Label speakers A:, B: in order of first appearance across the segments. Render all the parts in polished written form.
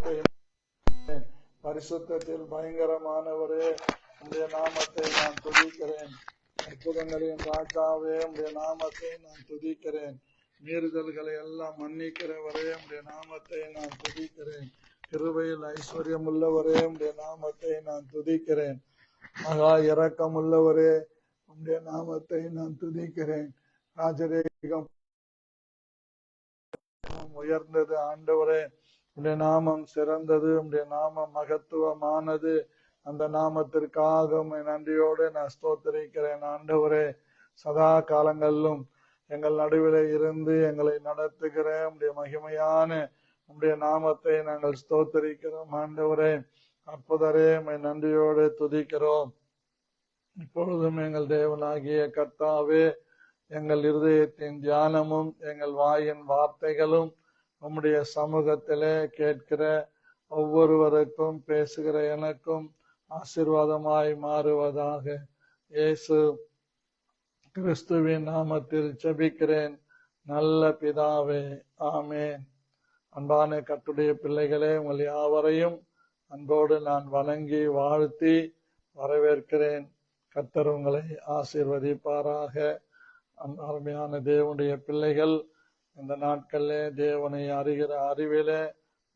A: நாமத்தை பரிசுத்தத்தில் பயங்கரமானவரே, உடைய நாமத்தை நான் துதிக்கிறேன். அற்புதங்களின் ராஜாவே, உடைய நாமத்தை நான் துதிக்கிறேன். மீறுதல்களை எல்லாம் மன்னிக்கிறவரே, உடைய நாமத்தை நான் துதிக்கிறேன். கிருபையில் ஐஸ்வர்யம் உள்ளவரே, உடைய நாமத்தை நான் துதிக்கிறேன். மகா இரக்கம் உள்ளவரே, உடைய நாமத்தை நான் துதிக்கிறேன். ராஜரேகம் உயர்ந்தது ஆண்டவரே, உடைய நாமம் சிறந்தது, உடைய நாமம் மகத்துவமானது. அந்த நாமத்திற்காக நன்றியோடு நான் ஸ்தோத்திரிக்கிறேன். ஆண்டவரே, சதா காலங்களிலும் எங்கள் நடுவிலே இருந்து எங்களை நடத்துகிற உடைய மகிமையான உடைய நாமத்தை நாங்கள் ஸ்தோத்திரிக்கிறோம். ஆண்டவரே, அற்புதரே, நன்றியோடு துதிக்கிறோம். இப்பொழுதும் எங்கள் தேவனாகிய கர்த்தாவே, எங்கள் இருதயத்தின் தியானமும் எங்கள் வாயின் வார்த்தைகளும் உம்முடைய சமூகத்திலே கேட்கிற ஒவ்வொருவருக்கும் பேசுகிற எனக்கும் ஆசீர்வாதமாய் மாறுவதாக. இயேசு கிறிஸ்துவின் நாமத்தில் ஜெபிக்கிறேன் நல்ல பிதாவே, ஆமென். அன்பான கர்த்தருடைய பிள்ளைகளே, உங்கள் யாவரையும் அன்போடு நான் வணங்கி வாழ்த்தி வரவேற்கிறேன். கர்த்தர் உங்களை ஆசீர்வதிப்பாராக. அருமையான தேவனுடைய பிள்ளைகள், இந்த நாட்களிலே தேவனை அறிகிற அறிவிலே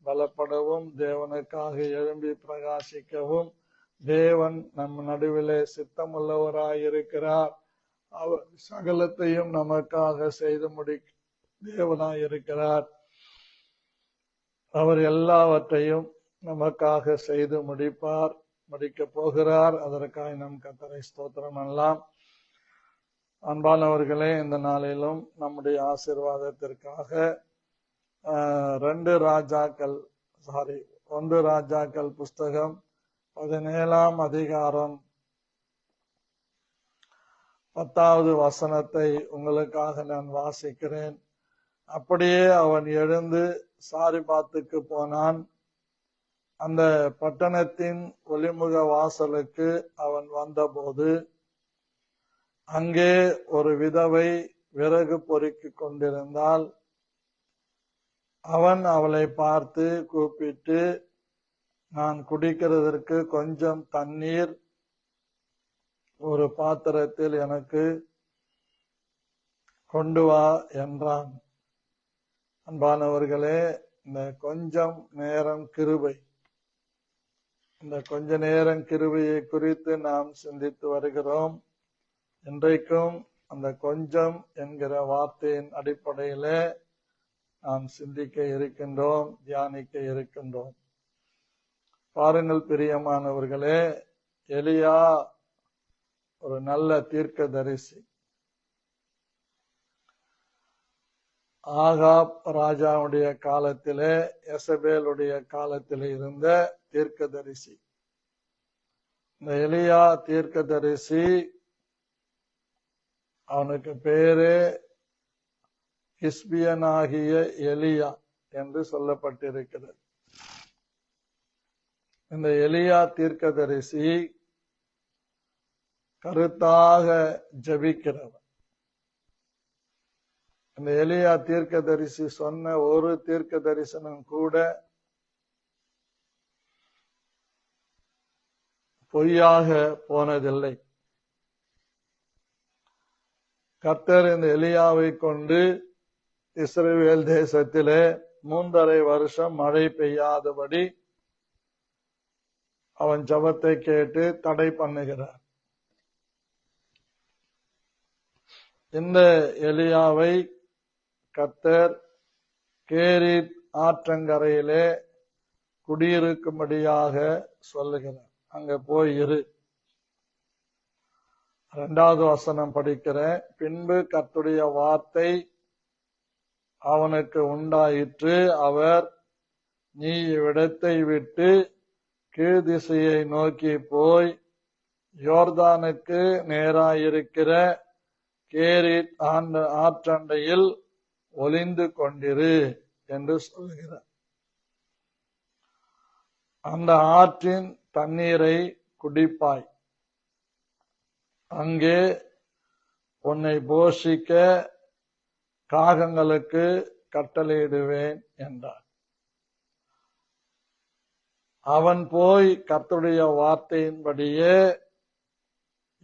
A: பலப்படவும், தேவனுக்காக எழும்பி பிரகாசிக்கவும், தேவன் நம் நடுவிலே சித்தமுள்ளவராயிருக்கிறார். அவர் சகலத்தையும் நமக்காக செய்து தேவனாயிருக்கிறார். அவர் எல்லாவற்றையும் நமக்காக செய்து முடிக்கப் போகிறார். அதற்காக நம் கர்த்தரை ஸ்தோத்திரம் பண்ணலாம். அன்பானவர்களே, இந்த நாளிலும் நம்முடைய ஆசீர்வாதத்திற்காக 1 ராஜாக்கள் புஸ்தகம் 17ஆம் அதிகாரம் 10வது வசனத்தை உங்களுக்காக நான் வாசிக்கிறேன். அப்படியே அவன் எழுந்து சாரிபாத்துக்கு போனான். அந்த பட்டணத்தின் ஒலிமுக வாசலுக்கு அவன் வந்தபோது, அங்கே ஒரு விதவை விறகு பொறுக்கிக் கொண்டிருந்தாள். அவன் அவளை பார்த்து கூப்பிட்டு, நான் குடிக்கிறதற்கு கொஞ்சம் தண்ணீர் ஒரு பாத்திரத்தில் எனக்கு கொண்டு வா என்றான். அன்பானவர்களே, இந்த கொஞ்சம் நேரம் கிருபை, இந்த கொஞ்ச நேரம் கிருபையை குறித்து நாம் சிந்தித்து வருகிறோம். இன்றைக்கும் அந்த கொஞ்சம் என்கிற வார்த்தையின் அடிப்படையிலே நாம் சிந்திக்க இருக்கின்றோம், தியானிக்க இருக்கின்றோம். பாருங்கள் பிரியமானவர்களே, எலியா ஒரு நல்ல தீர்க்கதரிசி. ஆகாப் ராஜாவுடைய காலத்திலே, எசபேலுடைய காலத்திலே இருந்த தீர்க்கதரிசி. இந்த எலியா தீர்க்கதரிசி, அவனுக்கு பேரு கிஸ்பியனாகிய எலியா என்று சொல்லப்பட்டிருக்கிறது. இந்த எலியா தீர்க்கதரிசி கருத்தாக ஜெபிக்கிறவன். இந்த எலியா தீர்க்கதரிசி சொன்ன ஒரு தீர்க்க தரிசனம் கூட பொய்யாக போனதில்லை. கர்த்தர் இந்த எலியாவை கொண்டு இஸ்ரவேல் தேசத்திலே 3½ வருஷம் மழை பெய்யாதபடி அவன் ஜெபத்தை கேட்டு தடை பண்ணுகிறார். இந்த எலியாவை கர்த்தர் கேரித் ஆற்றங்கரையிலே குடியிருக்கும்படியாக சொல்லுகிறார். அங்க போய் இரு. 2வது வசனம் படிக்கிறேன். பின்பு கர்த்தருடைய வார்த்தை அவனுக்கு உண்டாயிற்று. அவர், நீ இவ்விடத்தை விட்டு கீழ்திசையை நோக்கி போய் யோர்தானுக்கு நேராயிருக்கிற கேரித் ஆற்றண்டையில் ஒளிந்து கொண்டிரு என்று சொல்கிறார். அந்த ஆற்றின் தண்ணீரை குடிப்பாய், அங்கே உன்னை போஷிக்க காகங்களுக்கு கட்டளையிடுவேன் என்றார். அவன் போய் கர்த்தருடைய வார்த்தையின்படியே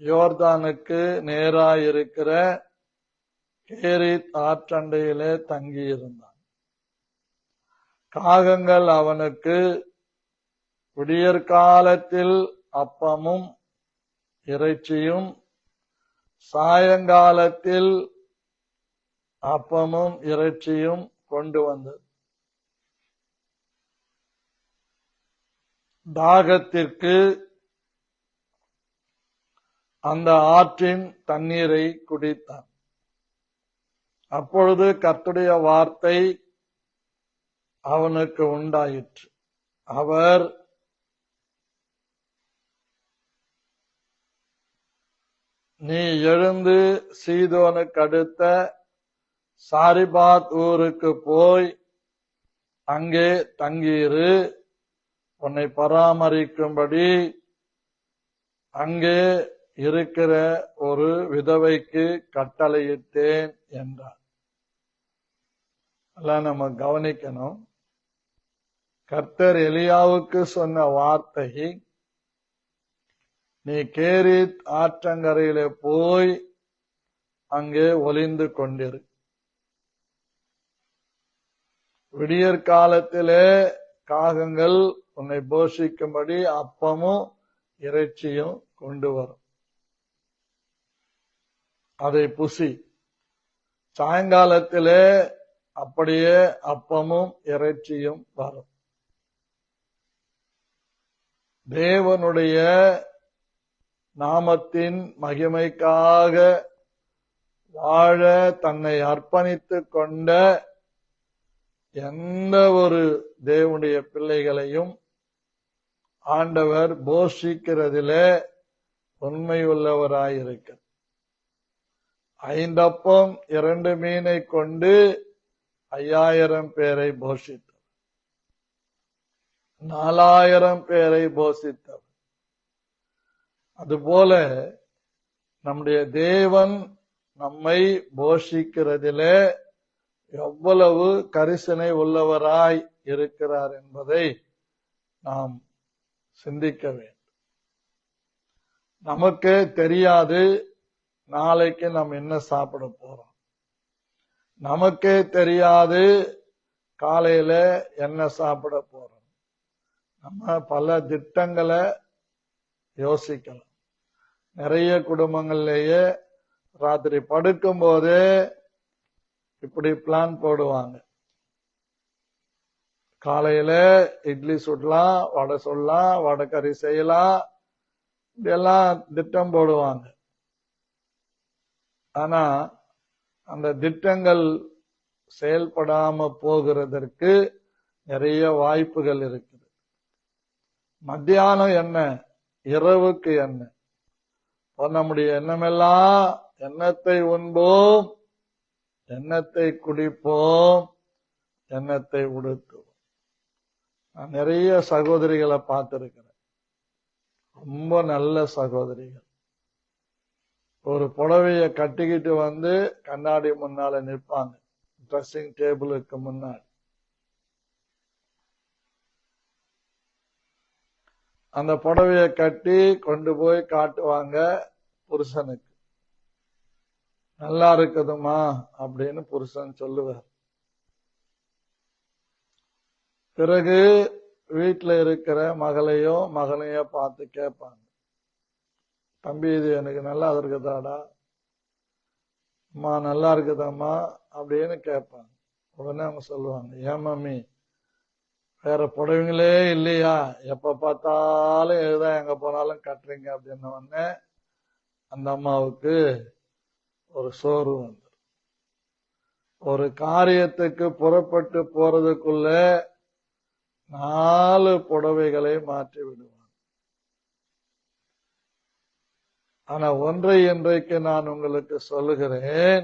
A: யோர்தானுக்கு நேராயிருக்கிற கேரித் ஆற்றண்டையிலே தங்கியிருந்தான். காகங்கள் அவனுக்கு விடியற்காலத்தில் அப்பமும் இறைச்சியும், சாயங்காலத்தில் அப்பமும் இறைச்சியும் கொண்டு வந்தது. தாகத்திற்கு அந்த ஆற்றின் தண்ணீரை குடித்தான். அப்பொழுது கர்த்தருடைய வார்த்தை அவனுக்கு உண்டாயிற்று. அவர் நீ எழுந்து சீதோனுக்கு அடுத்த சாரிபாத் ஊருக்கு போய் அங்கே தங்கியிரு, உன்னை பராமரிக்கும்படி அங்கே இருக்கிற ஒரு விதவைக்கு கட்டளையிட்டேன் என்றார். எல்லாம் நம்ம கவனிக்கணும். கர்த்தர் எலியாவுக்கு சொன்ன வார்த்தை, நீ கேரித் ஆற்றங்கரையிலே போய் அங்கே ஒளிந்து கொண்டிரு. விடியற்காலத்திலே காகங்கள் உன்னை போஷிக்கும்படி அப்பமும் இறைச்சியும் கொண்டு வரும், அதை புசி. சாயங்காலத்திலே அப்படியே அப்பமும் இறைச்சியும் வரும். தேவனுடைய நாமத்தின் மகிமைக்காக வாழ தன்னை அர்ப்பணித்துக் கொண்ட எந்த ஒரு தேவனுடைய பிள்ளைகளையும் ஆண்டவர் போஷிக்கிறதிலே உண்மையுள்ளவராயிருக்க. 5 அப்பம் 2 மீனை கொண்டு 5000 பேரை போஷித்தார். 4000 பேரை போஷித்தார். அதுபோல நம்முடைய தேவன் நம்மை போஷிக்கிறதிலே எவ்வளவு கரிசனை உள்ளவராய் இருக்கிறார் என்பதை நாம் சிந்திக்க வேண்டும். நமக்கே தெரியாது நாளைக்கு நாம் என்ன சாப்பிட போறோம். நமக்கே தெரியாது காலையில என்ன சாப்பிட போறோம். நம்ம பல திட்டங்களை யோசிக்கலாம். நிறைய குடும்பங்கள்லேயே ராத்திரி படுக்கும் போதே இப்படி பிளான் போடுவாங்க. காலையில இட்லி சுடலாம், வடை சுடலாம், வடைக்கறி செய்யலாம், இதெல்லாம் திட்டம் போடுவாங்க. ஆனா அந்த திட்டங்கள் செயல்படாம போகிறதற்கு நிறைய வாய்ப்புகள் இருக்குது. மத்தியானம் என்ன, இரவுக்கு என்ன, நம்முடைய எண்ணமெல்லாம் எண்ணத்தை உண்போம், எண்ணத்தை குடிப்போம், எண்ணத்தை உடுத்துவோம். நான் நிறைய சகோதரிகளை பார்த்திருக்கிறேன், ரொம்ப நல்ல சகோதரிகள். ஒரு புடவைய கட்டிக்கிட்டு வந்து கண்ணாடி முன்னால நிற்பாங்க, ட்ரெஸ்ஸிங் டேபிளுக்கு முன்னாடி. அந்த புடவைய கட்டி கொண்டு போய் காட்டுவாங்க புருஷனுக்கு. நல்லா இருக்குதுமா அப்படின்னு புருஷன் சொல்லுவார். பிறகு வீட்டுல இருக்கிற மகளையோ மகனையோ பார்த்து கேட்பாங்க, தம்பி இது எனக்கு நல்லா இருக்குதாடா, அம்மா நல்லா இருக்குதாம்மா அப்படின்னு கேட்பாங்க. உடனே அவங்க சொல்லுவாங்க, ஏன் மம்மி வேற புடவைங்களே இல்லையா, எப்ப பார்த்தாலும் இதுதான் எங்க போனாலும் கட்டுறீங்க அப்படின்ன உடனே அந்த அம்மாவுக்கு ஒரு சோர்வு வந்து, ஒரு காரியத்துக்கு புறப்பட்டு போறதுக்குள்ள 4 புடவைகளை மாற்றி விடுவாங்க. ஆனா ஒன்றை இன்றைக்கு நான் உங்களுக்கு சொல்லுகிறேன்,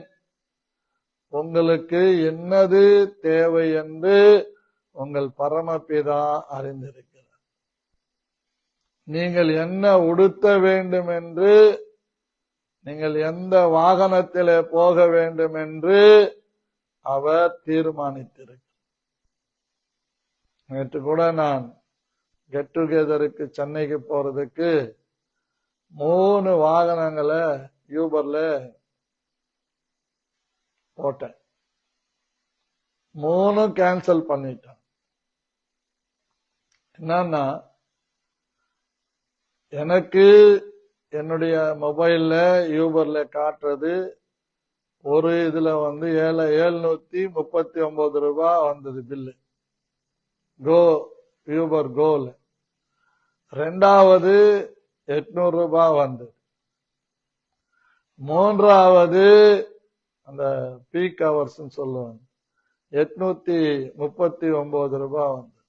A: உங்களுக்கு என்னது தேவை என்று உங்கள் பரமபிதா அறிந்திருக்கிறார். நீங்கள் என்ன உடுத்த வேண்டும் என்று, நீங்கள் எந்த வாகனத்திலே போக வேண்டும் என்று அவர் தீர்மானித்திருக்கிறார். நேற்று கூட நான் கெட் டுகெதருக்கு சென்னைக்கு போறதுக்கு 3 வாகனங்களை யூபர்ல போட்டேன். 3 கேன்சல் பண்ணிட்டேன். என்னன்னா, எனக்கு என்னுடைய மொபைல்ல யூபர்ல காட்டுறது ஒரு இதுல 739 ரூபாய் வந்தது பில்லு யூபர் கோல. 2வது 800 ரூபாய் வந்தது. 3வது அந்த பீக் ஹவர்ஸ் சொல்லுவாங்க 839 ரூபாய் வந்தது.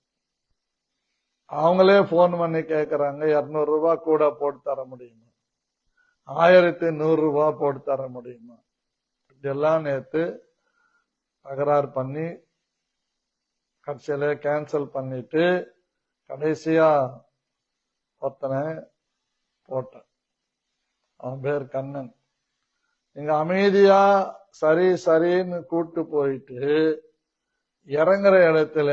A: அவங்களே போன் பண்ணி கேக்குறாங்க 200 ரூபாய் கூட போட்டு தர முடியுமா, 1100 ரூபாய் போட்டு தர முடியுமா. இதெல்லாம் நேத்து தகராறு பண்ணி கடைசியில கேன்சல் பண்ணிட்டு கடைசியா ஒருத்தனை போட்டேன். அவன் பேர் கண்ணன். நீங்க அமைதியா சரி சரின்னு கூட்டு போயிட்டு இறங்குற இடத்துல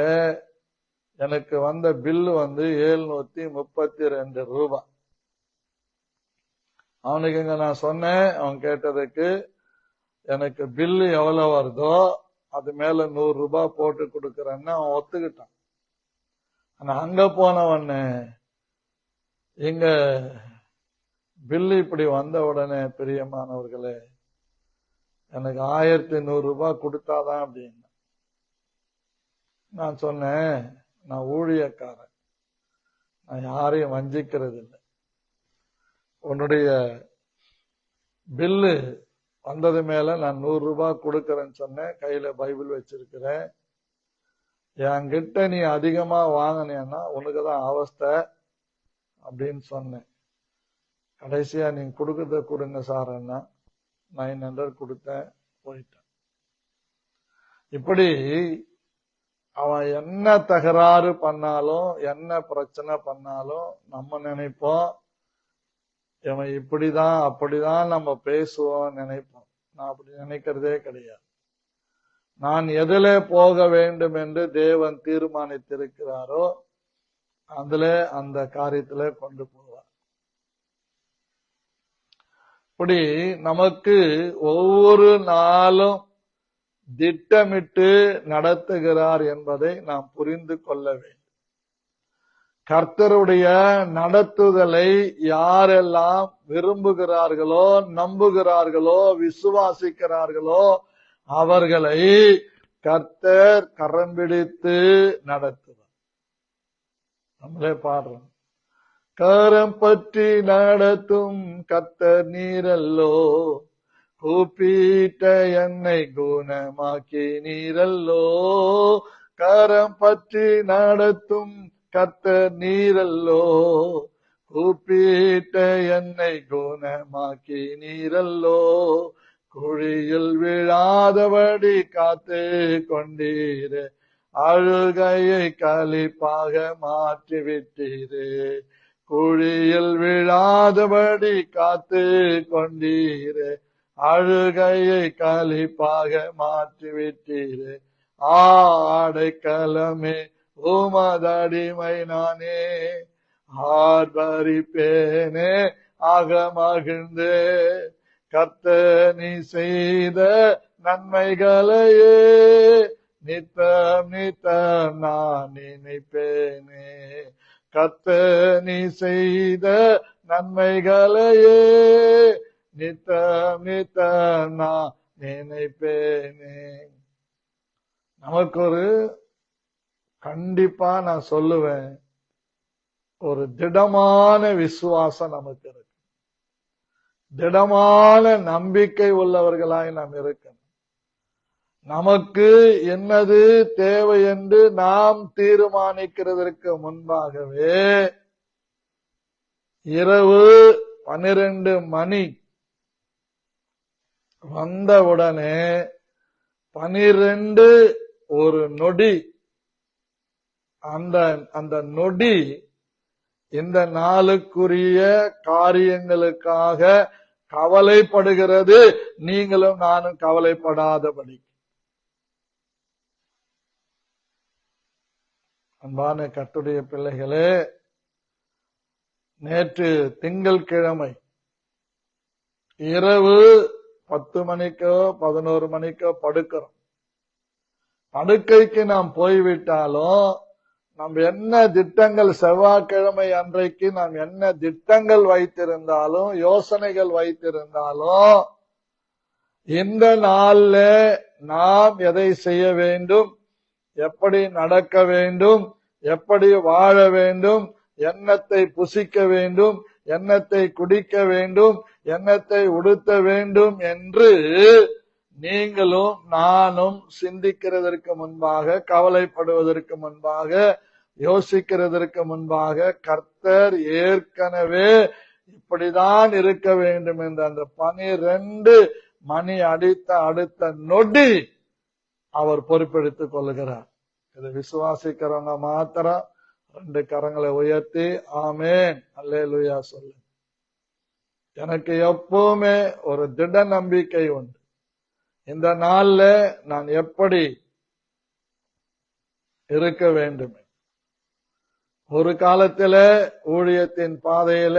A: எனக்கு வந்த பில்லு 732 ரூபாய். அவனுக்கு இங்க நான் சொன்னேன், அவன் கேட்டதுக்கு எனக்கு பில்லு எவ்வளவு வருதோ அது மேல 100 ரூபாய் போட்டு கொடுக்கறேன்னு அவன் ஒத்துக்கிட்டான். ஆனா அங்க போனவன்னு எங்க பில்லு இப்படி வந்த உடனே பிரியமானவர்களே எனக்கு 1100 ரூபாய் கொடுத்தாதான் அப்படின்னு நான் சொன்னேன். நான் ஊழியக்காரன், நான் யாரையும் வஞ்சிக்கிறது இல்லை. உன்னுடைய பில்லு வந்தது மேல நான் 100 ரூபாய் கொடுக்கறேன்னு சொன்னேன். கையில பைபிள் வச்சிருக்கிறேன். என்கிட்ட நீ அதிகமா வாங்கினேன்னா உனக்குதான் அவஸ்தை அப்படின்னு சொன்னேன். கடைசியா நீங்க கொடுக்கறத கொடுங்க சார்ன்னா 900 கொடுத்தேன், போயிட்டேன். இப்படி அவன் என்ன தகராறு பண்ணாலும் என்ன பிரச்சனை பண்ணாலும் நம்ம நினைப்போம் இவன் இப்படிதான் அப்படிதான் நம்ம பேசுவோம் நினைப்போம். நான் அப்படி நினைக்கிறதே கிடையாது. நான் எதிலே போக வேண்டும் என்று தேவன் தீர்மானித்திருக்கிறாரோ அதுல அந்த காரியத்துல கொண்டு போவார். இப்படி நமக்கு ஒவ்வொரு நாளும் திட்டமிட்டு நடத்துகிறார் என்பதை நாம் புரிந்து கொள்ள வேண்டும். கர்த்தருடைய நடத்துதலை யாரெல்லாம் விரும்புகிறார்களோ, நம்புகிறார்களோ, விசுவாசிக்கிறார்களோ அவர்களை கர்த்தர் கரம் பிடித்து நடத்துவார். நம்மளே பாடுறோம், கரம் பற்றி நடத்தும் கர்த்தர் நீரல்லோ, கூப்பிட்ட என்னை குணமாக்கி நீரல்லோ, கரம் பற்றி நடத்தும் கர்த்தர் நீரல்லோ, கூப்பிட்ட என்னை குணமாக்கி நீரல்லோ, குழியில் விழாதபடி காத்து கொண்டீரே, அழுகையை களிப்பாக மாற்றிவிட்டீரே, குழியில் விழாதபடி காத்து கொண்டீரே, அழுகையை களிப்பாக மாற்றிவிட்டீரே, ஆடைக்கலமே உமதடிமை நானே, ஆர்ப்பரிப்பேனே ஆக மகிழ்ந்தே, கர்த்தர் நீ செய்த நன்மைகளையே நித்தம் நித்தம் நான் நினைப்பேனே, கர்த்தர் நீ செய்த நன்மைகளையே நித்தம் நித்தம் நான் நினைப்பேனே. நமக்கு ஒரு கண்டிப்பா நான் சொல்லுவேன், ஒரு திடமான விசுவாசம் நமக்கு இருக்கு. திடமான நம்பிக்கை உள்ளவர்களாய் நாம் இருக்கணும். நமக்கு என்னது தேவை என்று நாம் தீர்மானிக்கிறதற்கு முன்பாகவே இரவு 12 மணி வந்தவுடனே 12 ஒரு நொடி, அந்த நொடி இந்த நாளுக்குரிய காரியங்களுக்காக கவலைப்படுகிறது. நீங்களும் நானும் கவலைப்படாதபடி அன்பான கர்த்தருடைய பிள்ளைகளே, நேற்று திங்கட்கிழமை இரவு 10 மணிக்கோ 11 மணிக்கோ படுக்கிறோம். படுக்கைக்கு நாம் போய்விட்டாலும் நம்ம என்ன திட்டங்கள், செவ்வாய்க்கிழமை அன்றைக்கு நாம் என்ன திட்டங்கள் வைத்திருந்தாலும், யோசனைகள் வைத்திருந்தாலும், இந்த நாள்ல நாம் எதை செய்ய வேண்டும், எப்படி நடக்க வேண்டும், எப்படி வாழ வேண்டும், எண்ணத்தை புசிக்க வேண்டும், எண்ணத்தை குடிக்க வேண்டும், எண்ணத்தை உடுத்த வேண்டும் என்று நீங்களும் நானும் சிந்திக்கிறதற்கு முன்பாக, கவலைப்படுவதற்கு முன்பாக, யோசிக்கிறதற்கு முன்பாக கர்த்தர் ஏற்கனவே இப்படிதான் இருக்க வேண்டும் என்ற அந்த 12 மணி அடித்த அடுத்த நொடி அவர் பொறுப்பெடுத்துக் கொள்கிறார். இதை விசுவாசிக்கிறவங்க மாத்திரம் 2 கரங்களை உயர்த்தி ஆமென் அல்லேலூயா சொல்லு. எனக்கு எப்பவுமே ஒரு திட நம்பிக்கை உண்டு. இந்த நாள்ல நான் எப்படி இருக்க வேண்டும். ஒரு காலத்தில ஊழியத்தின் பாதையில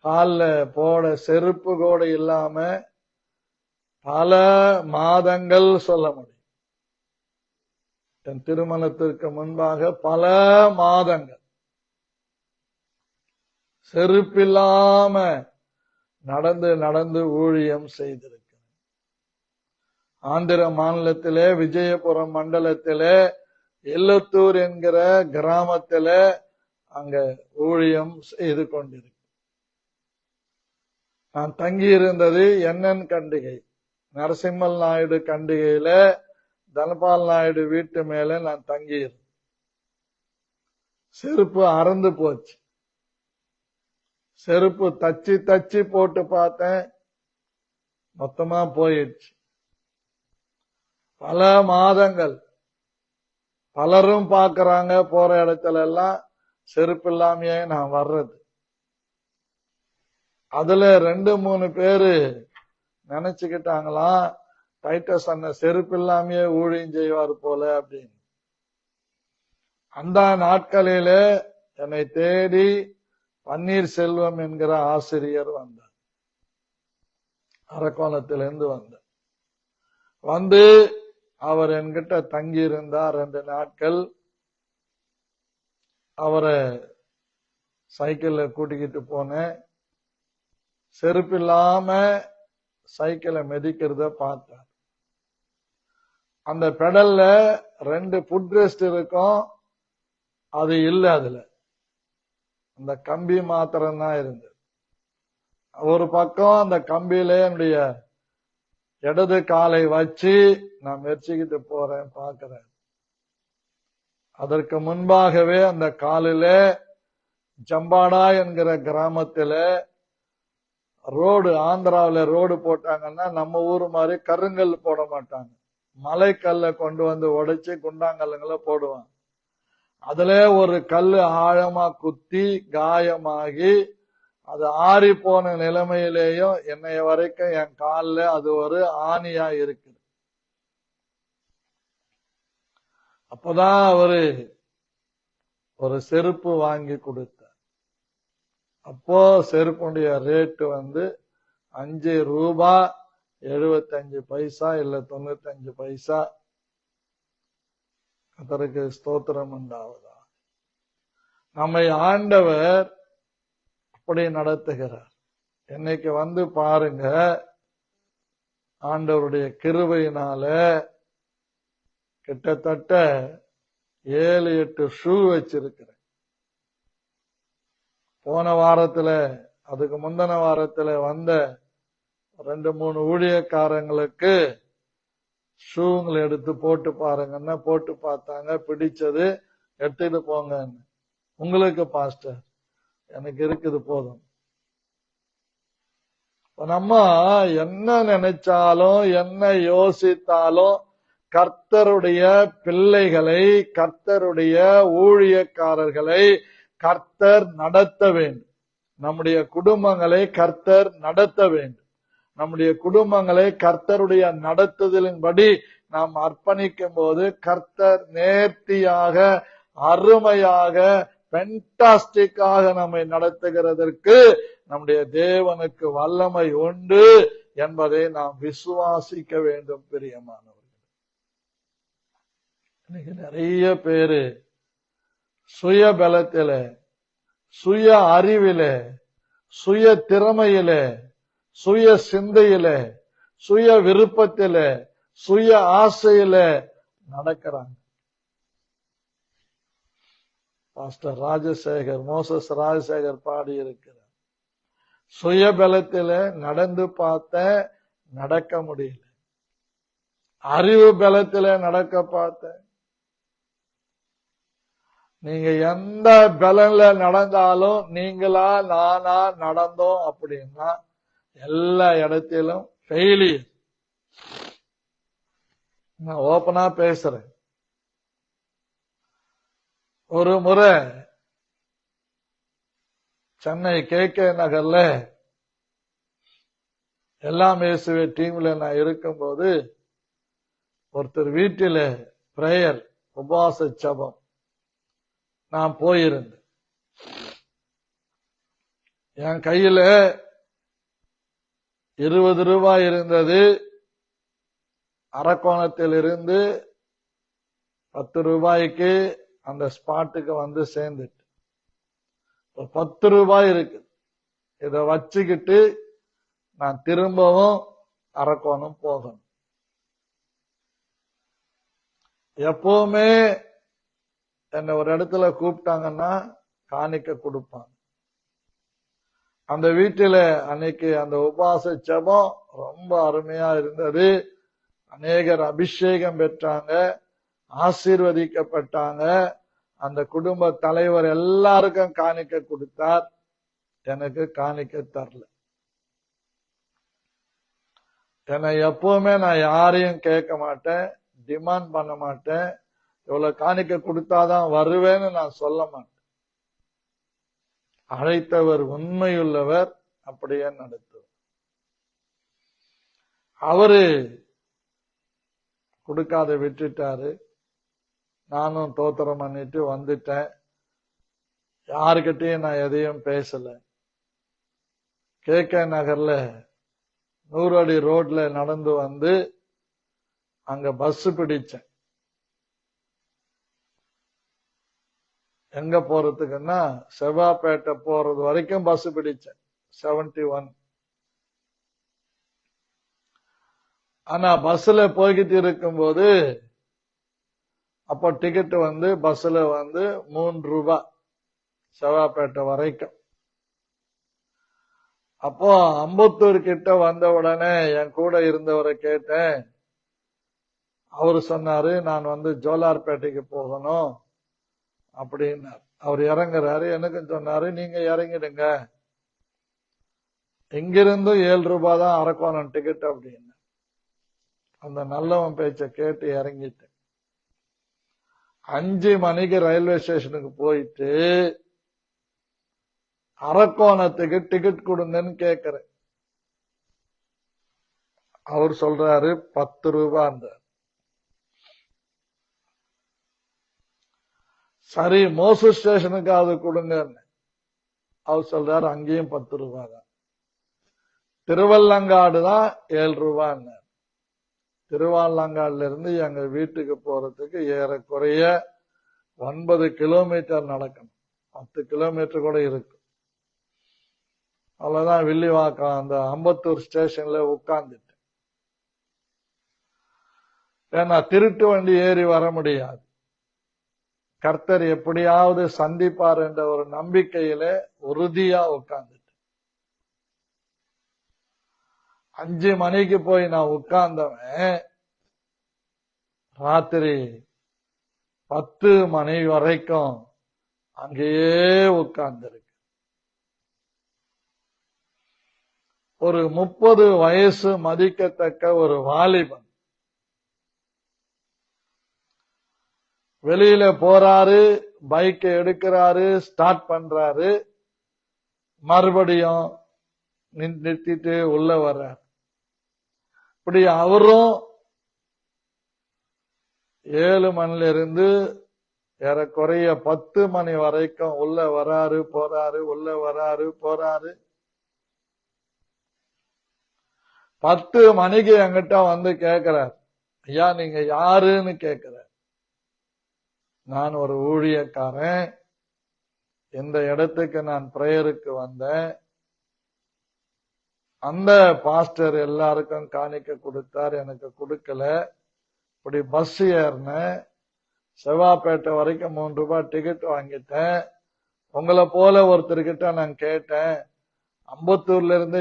A: கால்ல போட செருப்பு கூட இல்லாம பல மாதங்கள் சொல்ல முடியும். என் திருமணத்திற்கு முன்பாக பல மாதங்கள் செருப்பில்லாம நடந்து நடந்து ஊழியம் செய்திருக்கிறேன். ஆந்திர மாநிலத்திலே விஜயபுரம் மண்டலத்திலே எல்லத்தூர் என்கிற கிராமத்திலே அங்க ஊழியம் செய்து கொண்டிருக்கிறேன். நான் தங்கியிருந்தது என்என் கண்டிகை, நரசிம்மல் நாயுடு கண்டிகையில தனபால் நாயுடு வீட்டு மேல நான் தங்கியிருந்தேன். செருப்பு அறந்து போச்சு. செருப்பு தச்சு தச்சு போட்டு பார்த்தேன், மொத்தமா போயிடுச்சு. பல மாதங்கள் பலரும் பாக்குறாங்க, போற இடத்துல எல்லாம் செருப்பு இல்லாமையே நான் வர்றது. அதுல 2-3 பேரு நினைச்சுக்கிட்டாங்களாம், டைட்டஸ் அண்ணன் செருப்பு இல்லாமையே ஊழியம் செய்வார் போல அப்படின்னு. அந்த நாட்களில என்னை தேடி பன்னீர்செல்வம் என்கிற ஆசிரியர் வந்தார். அரக்கோணத்திலிருந்து வந்தார். வந்து அவர் என்கிட்ட தங்கி இருந்தார் 2 நாட்கள். அவரை சைக்கிள்ல கூட்டிக்கிட்டு போனேன். செருப்பு இல்லாம சைக்கிளை மிதிக்கிறத பார்த்தார். அந்த பெடல்ல 2 ஃபுட் ரெஸ்ட் இருக்கும், அது இல்ல. அதுல அந்த கம்பி மாத்திரம் தான் இருந்தது. ஒரு பக்கம் அந்த கம்பியில என்னுடைய இடது காலை வச்சு நான் மெர்ச்சிக்கிட்டு போறேன், பார்க்கிறேன். அதற்கு முன்பாகவே அந்த காலில ஜம்பாடா என்கிற கிராமத்தில ரோடு, ஆந்திராவில ரோடு போட்டாங்கன்னா நம்ம ஊர் மாதிரி கருங்கல் போட மாட்டாங்க, மலைக்கல்ல கொண்டு வந்து உடைச்சு குண்டாங்கல்லுங்களை போடுவாங்க. அதுல ஒரு கல்லு ஆழமா குத்தி காயமாகி அது ஆறி போன நிலைமையிலேயும் என்னைய வரைக்கும் என் காலில் அது ஒரு ஆணியா இருக்கு. அப்பதான் அவரு ஒரு செருப்பு வாங்கி கொடுத்தார். அப்போ செருப்புடைய ரேட்டு வந்து 5 ரூபாய் 75 பைசா இல்ல 95 பைசா. கர்த்தருக்கு ஸ்தோத்திரம் உண்டாவதா. நம்மை ஆண்டவர் அப்படி நடத்துகிறார். இன்னைக்கு வந்து பாருங்க, ஆண்டவருடைய கிருபையினால கிட்டத்தட்ட 7-8 ஷூ வச்சிருக்கிறேன். போன வாரத்துல, அதுக்கு முந்தின வாரத்துல வந்த 2-3 ஊழியக்காரங்களுக்கு ஷூங்களை எடுத்து போட்டு பாருங்கன்னா போட்டு பார்த்தாங்க, பிடிச்சது எடுத்துட்டு போங்க. உங்களுக்கு பாஸ்டர் எனக்கு இருக்குது போதும். நம்ம என்ன நினைச்சாலும் என்ன யோசித்தாலும் கர்த்தருடைய பிள்ளைகளை, கர்த்தருடைய ஊழியக்காரர்களை கர்த்தர் நடத்த வேண்டும். நம்முடைய குடும்பங்களை கர்த்தர் நடத்த வேண்டும். நம்முடைய குடும்பங்களை கர்த்தருடைய நடத்துதலின்படி நாம் அர்ப்பணிக்கும் போது கர்த்தர் நேர்த்தியாக, அருமையாக, பென்டாஸ்டிக்காக நம்மை நடத்துகிறதற்கு நம்முடைய தேவனுக்கு வல்லமை உண்டு என்பதை நாம் விசுவாசிக்க வேண்டும். பிரியமானவர்கள், இன்னைக்கு நிறைய பேரு சுய பலத்தில, சுய அறிவில, சுய திறமையில, சுய சிந்தையில, சுய விருப்பத்தில, சுய ஆசையில நடக்கிறாங்க. பாஸ்டர் ராஜசேகர், மோசஸ் ராஜசேகர் பாடி இருக்கிறார், சுய பலத்தில நடந்து பார்த்த நடக்க முடியல, அறிவு பலத்தில நடக்க பார்த்த. நீங்க எந்த பலன்ல நடந்தாலும், நீங்களா நானா நடந்தோம் அப்படின்னா எல்லா இடத்திலும் ஃபெயிலியர். நான் ஓபனா பேசுறேன். ஒரு முறை சென்னை KK நகர்ல எல்லாம் இயேசுவே டீம்ல நான் இருக்கும்போது ஒருத்தர் வீட்டில பிரேயர், உபவாச ஜெபம் நான் போயிருந்தேன். என் கையில 20 ரூபாய் இருந்தது. அரக்கோணத்தில் இருந்து 10 ரூபாய்க்கு அந்த ஸ்பாட்டுக்கு வந்து சேர்ந்துட்டு, 10 ரூபாய் இருக்கு. இத வச்சுக்கிட்டு நான் திரும்பவும் அரக்கோணம் போகணும். எப்பவுமே என்ன ஒரு இடத்துல கூப்பிட்டாங்கன்னா காணிக்க கொடுப்பாங்க. அந்த வீட்டில அன்னைக்கு அந்த உபவாச ஜெபம் ரொம்ப அருமையா இருந்தது. அநேகர் அபிஷேகம் பெற்றாங்க, ஆசீர்வதிக்கப்பட்டாங்க. அந்த குடும்ப தலைவர் எல்லாருக்கும் காணிக்க கொடுத்தார். எனக்கு காணிக்க தரல. என்னை எப்பவுமே நான் யாரையும் கேட்க மாட்டேன், டிமாண்ட் பண்ண மாட்டேன். இவ்வளவு காணிக்க கொடுத்தாதான் வருவேன்னு நான் சொல்ல மாட்டேன். அழைத்தவர் உண்மையுள்ளவர், அப்படியே நடத்துவார். அவரு கொடுக்காத விட்டுட்டாரு. நானும் தோத்திரம் பண்ணிட்டு வந்துட்டேன். யாருக்கிட்டையும் நான் எதையும் பேசல. KK நகர்ல 100 அடி ரோட்ல நடந்து வந்து அங்க பஸ் பிடிச்சேன். எங்க போறதுக்குன்னா செவ்வாப்பேட்டை போறது வரைக்கும் பஸ் பிடிச்சேன், 71. ஆனா பஸ்ல போய்கிட்டு இருக்கும்போது அப்போ டிக்கெட் வந்து பஸ்ல வந்து 3 ரூபாய் செவ்வாப்பேட்டை வரைக்கும். அப்போ அம்பத்தூர் கிட்ட வந்த உடனே என் கூட இருந்தவரை கேட்டேன். அவரு சொன்னாரு, நான் வந்து ஜோலார்பேட்டைக்கு போகணும் அப்படின்னாரு. அவர் இறங்குறாரு. எனக்கும் சொன்னாரு, நீங்க இறங்கிடுங்க, இங்கிருந்து 7 ரூபாய் தான் அரக்கோணம் டிக்கெட் அப்படின்னு. அந்த நல்லவன் பேச்ச கேட்டு இறங்கிட்டேன். 5 மணிக்கு ரயில்வே ஸ்டேஷனுக்கு போயிட்டு அரக்கோணத்துக்கு டிக்கெட் கொடுங்கன்னு கேக்குறேன். அவர் சொல்றாரு 10 ரூபாய். சரி, மோசு ஸ்டேஷனுக்கு அது கொடுங்கன்னு அவர் சொல்றாரு, அங்கேயும் 10 ரூபாய் தான். திருவள்ளங்காடு தான் 7 ரூபாய். திருவள்ளங்காடுல இருந்து எங்க வீட்டுக்கு போறதுக்கு ஏறக்குறைய 9 கிலோமீட்டர் நடக்கணும். 10 கிலோமீட்டர் கூட இருக்கு. அவ்வளவுதான். வில்லிவாக்கம் அந்த அம்பத்தூர் ஸ்டேஷன்ல உட்கார்ந்துட்டேன். ஏன்னா திருட்டு வண்டி ஏறி வர முடியாது. கர்த்தர் எப்படியாவது சந்திப்பார் என்ற ஒரு நம்பிக்கையில உறுதியா உட்கார்ந்துட்டேன். 5 மணிக்கு போய் நான் உட்கார்ந்தவன் ராத்திரி 10 மணி வரைக்கும் அங்கேயே உட்கார்ந்திருக்கு. ஒரு 30 வயசு மதிக்கத்தக்க ஒரு வாலிபன் வெளியில போறாரு, பைக் எடுக்கிறாரு, ஸ்டார்ட் பண்றாரு, மறுபடியும் நிறுத்திட்டு உள்ள வர்றாரு. இப்படி அவரும் 7 மணில இருந்து ஏறக்குறைய 10 மணி வரைக்கும் உள்ள வராரு போறாரு, உள்ள வராரு போறாரு. 10 மணிக்கு என்கிட்ட வந்து கேட்கிறார், ஐயா நீங்க யாருன்னு கேட்கிறார். நான் ஒரு ஊழியக்காரன், இந்த இடத்துக்கு நான் பிரேயருக்கு வந்தேன், அந்த பாஸ்டர் எல்லாருக்கும் காணிக்க கொடுத்தார், எனக்கு கொடுக்கல. இப்படி பஸ் ஏறினேன், செவ்வாப்பேட்டை வரைக்கும் 3 ரூபாய் டிக்கெட் வாங்கிட்டேன். உங்களை போல ஒருத்தர்கிட்ட நான் கேட்டேன், அம்பத்தூர்ல இருந்து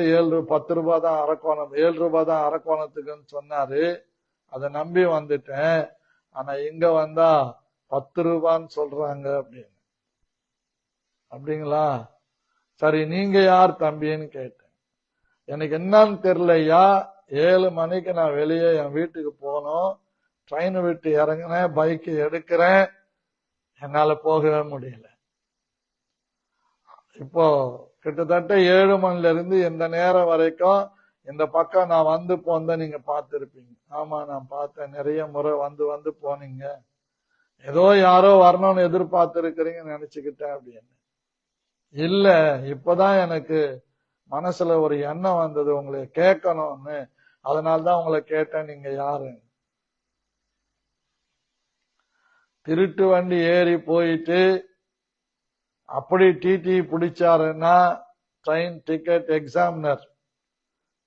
A: 10 ரூபாய் தான் அரக்கோணம், 7 ரூபாய் தான் அரக்கோணத்துக்குன்னு சொன்னாரு. அதை நம்பி வந்துட்டேன். ஆனா இங்க வந்தா 10 ரூபான்னு சொல்றாங்க அப்படின்னு. அப்படிங்களா? சரி, நீங்க யார் தம்பின்னு கேட்டேன். எனக்கு என்னன்னு தெரியலையா, 7 மணிக்கு நான் வெளியே என் வீட்டுக்கு போனோம், ட்ரெயின் விட்டு இறங்கினேன், பைக் எடுக்கிறேன், என்னால போகவே முடியல. இப்போ கிட்டத்தட்ட 7 மணில இருந்து இந்த நேரம் வரைக்கும் இந்த பக்கம் நான் வந்து போனத நீங்க பார்த்திருப்பீங்க. ஆமா, நான் பார்த்தேன், நிறைய முறை வந்து போனீங்க. ஏதோ யாரோ வரணும்னு எதிர்பார்த்து இருக்கிறீங்கன்னு நினைச்சுக்கிட்டேன் அப்படின்னு. இல்ல, இப்பதான் எனக்கு மனசுல ஒரு எண்ணம் வந்தது உங்களை கேட்கணும்னு, அதனால்தான் உங்களை கேட்டேன், நீங்க யாரு. திருட்டு வண்டி ஏறி போயிட்டு அப்படி டிடி பிடிச்சாருன்னா ட்ரெயின் டிக்கெட் எக்ஸாமினர்,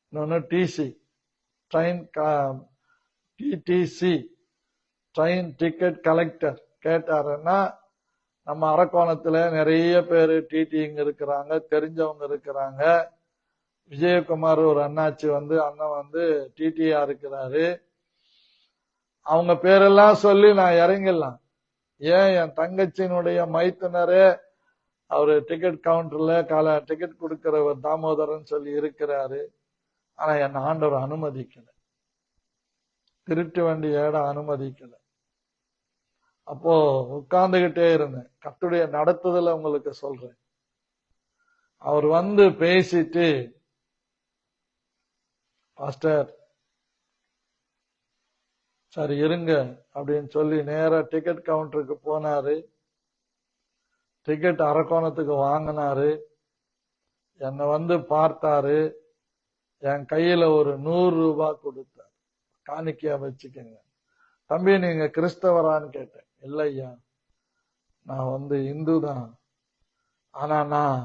A: இன்னொன்னு TC, train TTC, train ticket collector கேட்டாருன்னா, நம்ம அரக்கோணத்துல நிறைய பேர் டிடிங்க இருக்கிறாங்க, தெரிஞ்சவங்க இருக்கிறாங்க. விஜயகுமார் ஒரு அண்ணாச்சி அண்ணன் டிடியா இருக்கிறாரு. அவங்க பேரெல்லாம் சொல்லி நான் இறங்கிடலாம். ஏன், என் தங்கச்சியினுடைய மைத்துனரே அவரு டிக்கெட் கவுண்டர்ல டிக்கெட் கொடுக்கிறவர் தாமோதரன் சொல்லி இருக்கிறாரு. ஆனா என்ன ஆண்டவர் அனுமதிக்கல, திருட்டு வண்டி ஏட அனுமதிக்கல. அப்போ உட்கார்ந்துகிட்டே இருந்தேன். கர்த்தருடைய நடத்துதல உங்களுக்கு சொல்றேன். அவர் பேசிட்டு, பாஸ்டர் சரி இருங்க அப்படின்னு சொல்லி நேரா டிக்கெட் கவுண்டருக்கு போனாரு. டிக்கெட் அரக்கோணத்துக்கு வாங்கினாரு. என்னை பார்த்தாரு. என் கையில ஒரு 100 ரூபாய் கொடுத்தார். காணிக்கையா வச்சுக்கங்க. தம்பி நீங்க கிறிஸ்தவரான்னு கேட்டேன். இல்லையா, நான் இந்து தான். ஆனா நான்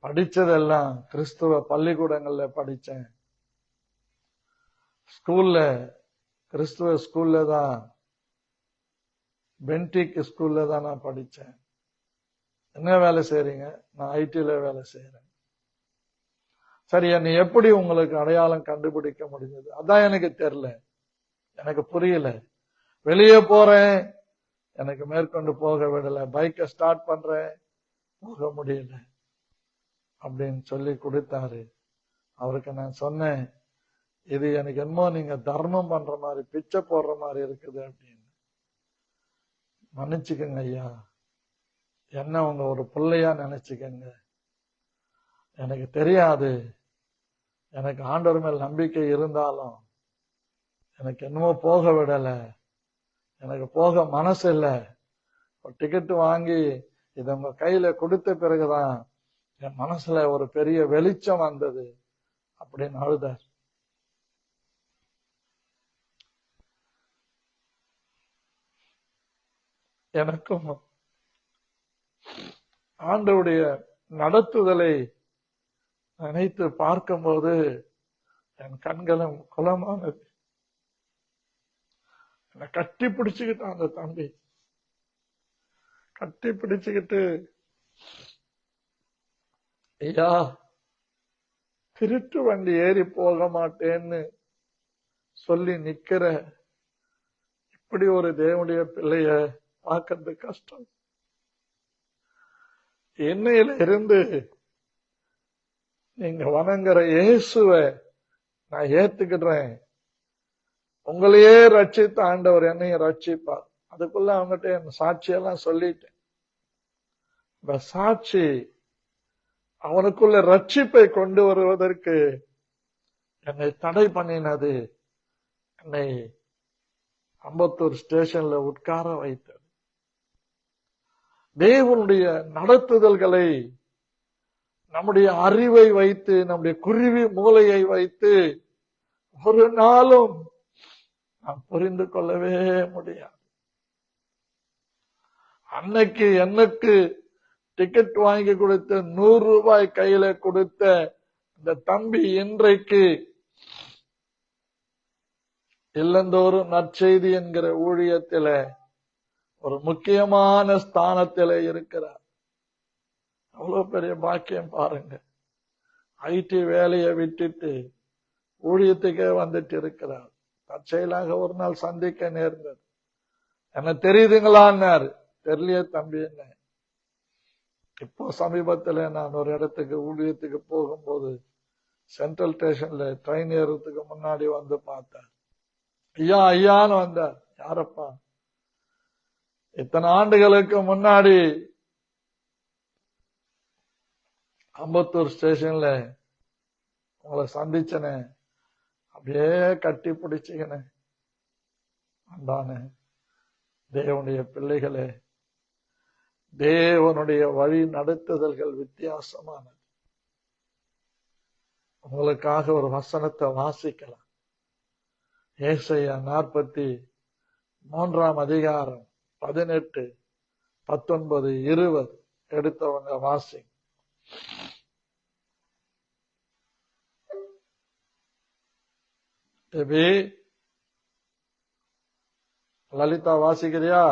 A: படிச்சதெல்லாம் கிறிஸ்துவ பள்ளிக்கூடங்கள்ல படிச்சேன், ஸ்கூல்ல கிறிஸ்துவ ஸ்கூல்ல தான், பென்டிக் ஸ்கூல்ல தான் நான் படிச்சேன். என்ன வேலை செய்றீங்க? நான் ஐடில வேலை செய்யறேன். சரி, என்னை எப்படி உங்களுக்கு அடையாளம் கண்டுபிடிக்க முடிஞ்சது? அதான் எனக்கு தெரியல, எனக்கு புரியல. வெளியே போறேன், எனக்கு மேற்கொண்டு போக விடல. பைக்கை ஸ்டார்ட் பண்றேன், போக முடியல அப்படின்னு சொல்லி கொடுத்தாரு. அவருக்கு நான் சொன்னேன், இது எனக்கு என்னமோ நீங்க தர்மம் பண்ற மாதிரி, பிச்சை போடுற மாதிரி இருக்குது அப்படின்னு. மன்னிச்சுக்கங்க ஐயா, என்ன உங்க ஒரு பிள்ளையா நினைச்சுக்கங்க. எனக்கு தெரியாது, எனக்கு ஆண்டவர் மேல் நம்பிக்கை இருந்தாலும் எனக்கு என்னமோ போக விடல, எனக்கு போக மனசு இல்லை. டிக்கெட் வாங்கி இத உங்க கையில கொடுத்த பிறகுதான் என் மனசுல ஒரு பெரிய வெளிச்சம் வந்தது அப்படின்னு அழுதார். எனக்கும் ஆண்டவருடைய நடத்துதலை நினைத்து பார்க்கும்போது என் கண்களும் குலமானது. என்னை கட்டி பிடிச்சுக்கிட்டான் அந்த தம்பி. கட்டி பிடிச்சுக்கிட்டு, ஐயா திருட்டு வண்டி ஏறி போக மாட்டேன்னு சொல்லி நிக்கிற இப்படி ஒரு தேவனுடைய பிள்ளைய பார்க்கறது கஷ்டம். என்னையில இருந்து நீங்க வணங்குற இயேசுவை நான் ஏத்துக்கிடுறேன், உங்களையே ரட்சித்த ஆண்டவர் என்னையும் ரட்சிப்பார். அதுக்குள்ள அவங்ககிட்ட என் சாட்சியெல்லாம் சொல்லிட்டேன். இந்த சாட்சி அவனுக்குள்ள ரட்சிப்பை கொண்டு வருவதற்கு என்னை தடை பண்ணினது, என்னை அம்பத்தூர் ஸ்டேஷன்ல உட்கார வைத்தது. தேவனுடைய நடத்துதல்களை நம்முடைய அறிவை வைத்து, நம்முடைய குருவி மூளையை வைத்து ஒரு நாளும் நாம் புரிந்து கொள்ளவே முடியாது. அன்னைக்கு எனக்கு டிக்கெட் வாங்கி கொடுத்த 100 ரூபாய் கையில கொடுத்த இந்த தம்பி இன்றைக்கு இல்லந்தோறும் நற்செய்தி என்கிற ஊழியத்தில ஒரு முக்கியமான ஸ்தானத்தில இருக்கிறார். அவ்வளவு பெரிய பாக்கியம் பாருங்க. ஐடி வேலையை விட்டுட்டு ஊழியத்துக்கே வந்துட்டு இருக்கிறார். தற்செயலாக ஒரு நாள் சந்திக்க நேர்ந்தது. என்ன தெரியுதுங்களான்னாரு. தெரியலையே தம்பி என்ன. இப்போ சமீபத்தில் நான் ஒரு இடத்துக்கு ஊழியத்துக்கு போகும்போது சென்ட்ரல் ஸ்டேஷன்ல ட்ரெயின் ஏறதுக்கு முன்னாடி வந்து பார்த்தேன். ஐயா ஐயான்னு வந்தார். யாரப்பா? இத்தனை ஆண்டுகளுக்கு முன்னாடி அம்பத்தூர் ஸ்டேஷன்ல உங்களை சந்திச்சனே, அப்படியே கட்டி பிடிச்சிக்கனே. அந்தானே தேவனுடைய பிள்ளைகளே, தேவனுடைய வழி நடத்துதல்கள் வித்தியாசமானது. உங்களுக்காக ஒரு வசனத்தை வாசிக்கலாம். ஏசாயா 43 அதிகாரம் 18, 19, 20 எடுத்தவங்க வாசி. லலிதா வாசிக்கிறியா?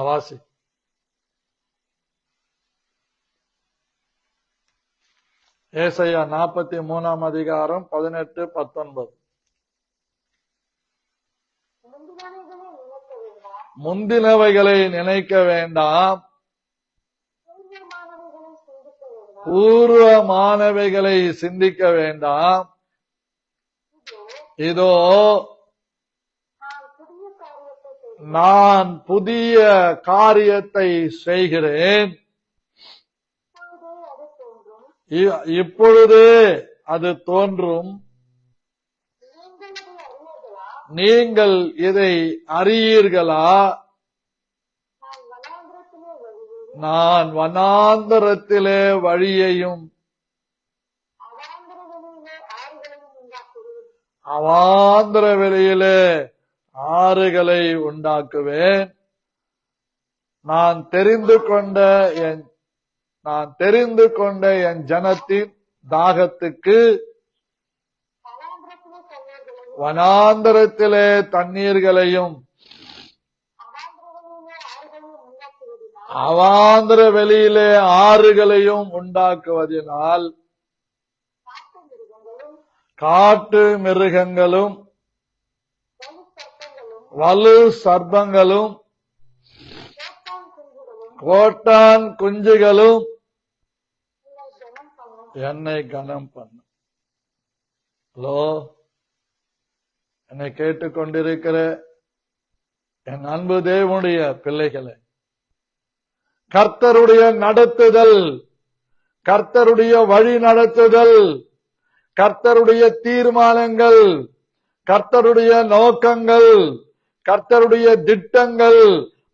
A: வாசி. ஏசாயா 43 அதிகாரம் 18, 19. முந்தினவைகளை நினைக்க வேண்டாம், பூர்வமானவைகளை சிந்திக்க வேண்டாம். இதோ நான் புதிய காரியத்தை செய்கிறேன், இப்பொழுது அது தோன்றும், நீங்கள் இதை அறியீர்களா? நான் வனாந்தரத்திலே வழியையும் அவாந்தர வெளியிலே ஆறுகளை உண்டாக்குவேன். நான் தெரிந்து கொண்ட என் ஜனத்தின் தாகத்துக்கு வனாந்தரத்திலே தண்ணீர்களையும் அவாந்தர வெளியிலே ஆறுகளையும் உண்டாக்குவதனால் காட்டு மிருகங்களும் வலு சர்ப்பங்களும் கோட்டான் குஞ்சுகளும் என்னை கனம் பண்ணும். ஹலோ, என்னை கேட்டுக்கொண்டிருக்கிற என் அன்பு தேவனுடைய பிள்ளைகளை, கர்த்தருடைய நடத்துதல், கர்த்தருடைய வழி நடத்துதல், கர்த்தருடைய தீர்மானங்கள், கர்த்தருடைய நோக்கங்கள், கர்த்தருடைய திட்டங்கள்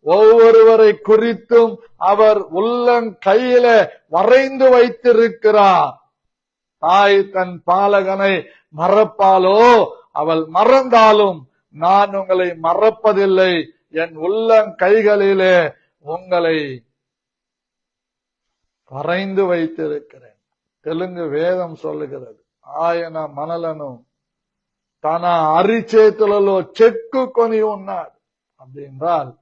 A: ஒவ்வொருவரை குறித்தும் அவர் உள்ளங்கையில வரைந்து வைத்திருக்கிறார். தாய் தன் பாலகனை மறப்பாலோ, அவள் மறந்தாலும் நான் உங்களை மறப்பதில்லை, என் உள்ளங்கைகளிலே உங்களை வரைந்து வைத்திருக்கிறேன். தெலுங்கு வேதம் சொல்லுகிறது, ఆయన మనలను తన అరిచేతులలో చెక్కుకొని ఉన్నాడు. அப்படின்றால்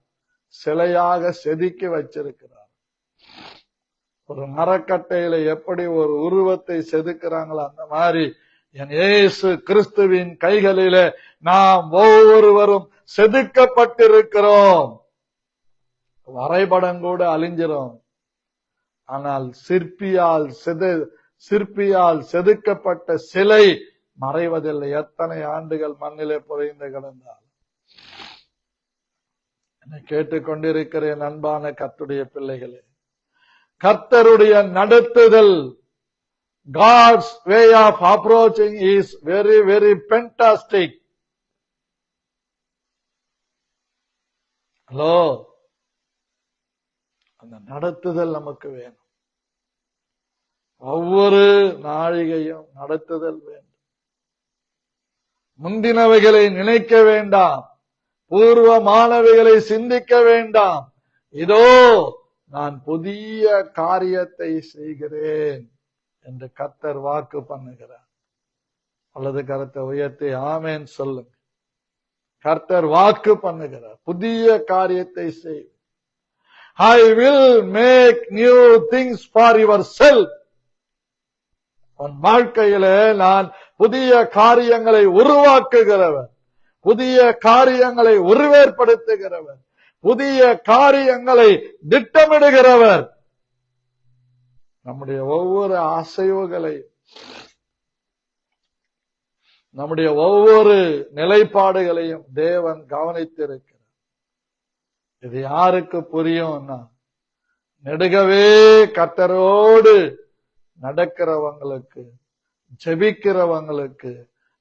A: சிலையாக செதுக்கி வச்சிருக்கிறார். ஒரு மரக்கட்டையில எப்படி ஒரு உருவத்தை செதுக்கிறாங்களோ அந்த மாதிரி என் இயேசு கிறிஸ்துவின் கைகளிலே நாம் ஒவ்வொருவரும் செதுக்கப்பட்டிருக்கிறோம். வரைபடம் கூட அழிஞ்சிரும், ஆனால் சிற்பியால் செதுக்கப்பட்ட சிலை மறைவதில்லை. எத்தனை ஆண்டுகள் மண்ணிலே புதைந்து கிடந்தால். என்னை கேட்டுக்கொண்டிருக்கிற என் அன்பான கர்த்தருடைய பிள்ளைகளே, கர்த்தருடைய நடத்துதல் God's way of approaching is very, very fantastic. Hello, அந்த நடத்துதல் நமக்கு வேணும். ஒவ்வொரு நாழிகையும் நடத்துதல் வேண்டும். முந்தினவைகளை நினைக்க வேண்டாம், பூர்வமானவைகளை சிந்திக்க வேண்டாம். இதோ நான் புதிய காரியத்தை செய்கிறேன் என்று கர்த்தர் வாக்கு பண்ணுகிறார். அல்லது கருத்தை உயர்த்தி ஆமென் சொல்லுங்க. கர்த்தர் வாக்கு பண்ணுகிறார், புதிய காரியத்தை செய். I will make new things for yourself. உன் வாழ்க்கையில நான் புதிய காரியங்களை உருவாக்குகிறவர், புதிய காரியங்களை உருவேற்படுத்துகிறவர், புதிய காரியங்களை திட்டமிடுகிறவர். நம்முடைய ஒவ்வொரு அசைவுகளையும், நம்முடைய ஒவ்வொரு நிலைப்பாடுகளையும் தேவன் கவனித்திருக்கிறார். இது யாருக்கு புரியும்னா, நெடுகவே கர்த்தரோடு நடக்கிறவங்களுக்கு, ஜெபிக்கிறவங்களுக்கு,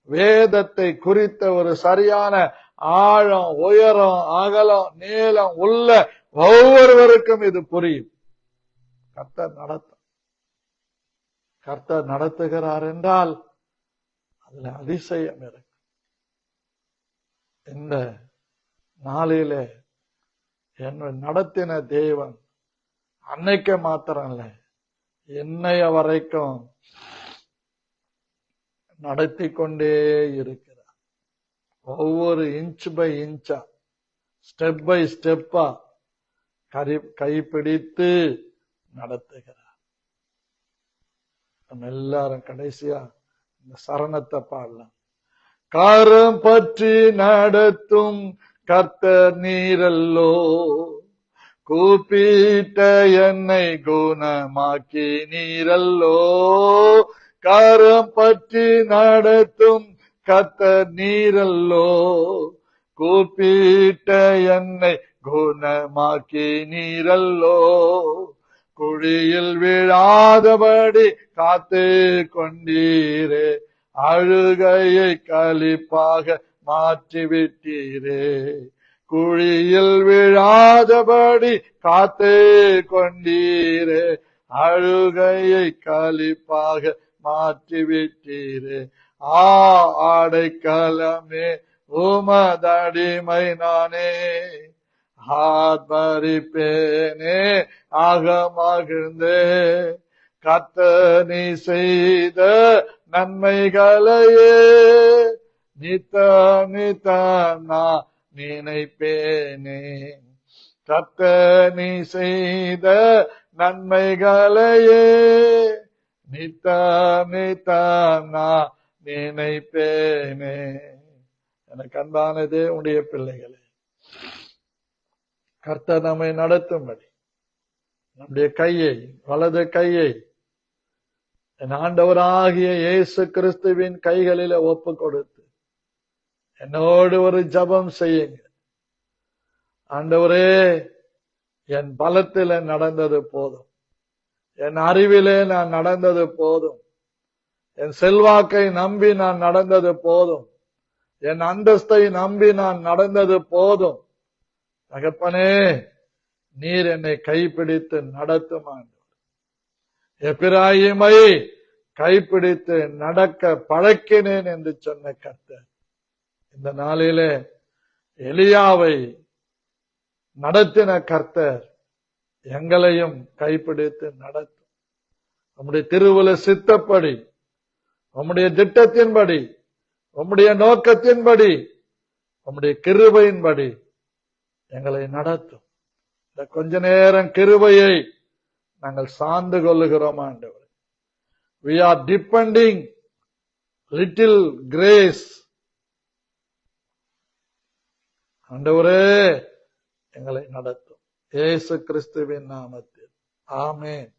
A: வேதத்தை குறித்த ஒரு சரியான ஆழம், உயரம், அகலம், நீளம் உள்ள ஒவ்வொருவருக்கும் இது புரியும். கர்த்தர் நடத்துகிறார் என்றால் அதுல அதிசயம் இருக்கு. இந்த நாளிலே என்னை நடத்தின தேவன் அன்னைக்கு மாத்திரம் இல்ல, என்னைய வரைக்கும் நடத்தி கொண்டே இருக்கிறார். ஒவ்வொரு இன்ச் பை இன்ச்சா, ஸ்டெப் பை ஸ்டெப்பா கைப்பிடித்து நடத்துகிறார். நம்ம எல்லாரும் கடைசியா இந்த சரணத்தை பாடலாம். கரம் பற்றி நடத்தும் கர்த்தர் நீரல்லோ, கூப்பிட்ட என்னை குணமாக்கி நீரல்லோ. கரம் பற்றி நடத்தும் கர்த்தர் நீரல்லோ, கூப்பிட்ட என்னை குணமாக்கி நீரல்லோ. குழியில் விழாதபடி காத்து கொண்டீரே, அழுகையை களிப்பாக மாற்றிவிட்டீரே. குழியில் விழாதபடி காத்து கொண்டீரே, அழுகையை களிப்பாக மாற்றிவிட்டீரே. அடைக்கலமே உமதடிமை நானே, ஆர்ப்பரிப்பேனே ஆக மகிழ்ந்தே. கர்த்தர் நீ செய்த நன்மைகளையே நித்தம் நித்தம் நான் நினைப்பேனே. கர்த்தர் நீ செய்த நன்மைகளையே நித்தம் நித்தம் நான் நினைப்பேனே. எனக்கு அன்பானதே உடைய பிள்ளைகளே, கர்த்தர் நம்மை நடத்தும்படி நம்முடைய கையை, வலது கையை என் ஆண்டவராகிய இயேசு கிறிஸ்துவின் கைகளில ஒப்பு கொடுத்து என்னோடு ஒரு ஜெபம் செய்யுங்க. ஆண்டவரே, என் பலத்தில நடந்தது போதும், என் அறிவிலே நான் நடந்தது போதும், என் செல்வாக்கை நம்பி நான் நடந்தது போதும், என் அந்தஸ்தை நம்பி நான் நடந்தது போதும். தகப்பனே, நீர் என்னை கைப்பிடித்து நடத்தும் ஆண்டவர். எப்பிராயீமை கைப்பிடித்து நடக்க பழக்கினேன் என்று சொன்ன கர்த்தர் இந்த நாளிலே எலியாவை நடத்தின கர்த்தர் எங்களையும் கைப்பிடித்து நடத்தும். நம்முடைய திருவுல சித்தப்படி, நம்முடைய திட்டத்தின்படி, நம்முடைய நோக்கத்தின்படி, நம்முடைய கிருபையின்படி எங்களை நடத்தும். இந்த கொஞ்ச நேரம் கிருபையை நாங்கள் சார்ந்து கொள்ளுகிறோம் ஆண்டவர். We are depending little grace. ஆண்டவரே, எங்களை நடத்தும். இயேசு கிறிஸ்துவின் நாமத்தில் ஆமென்.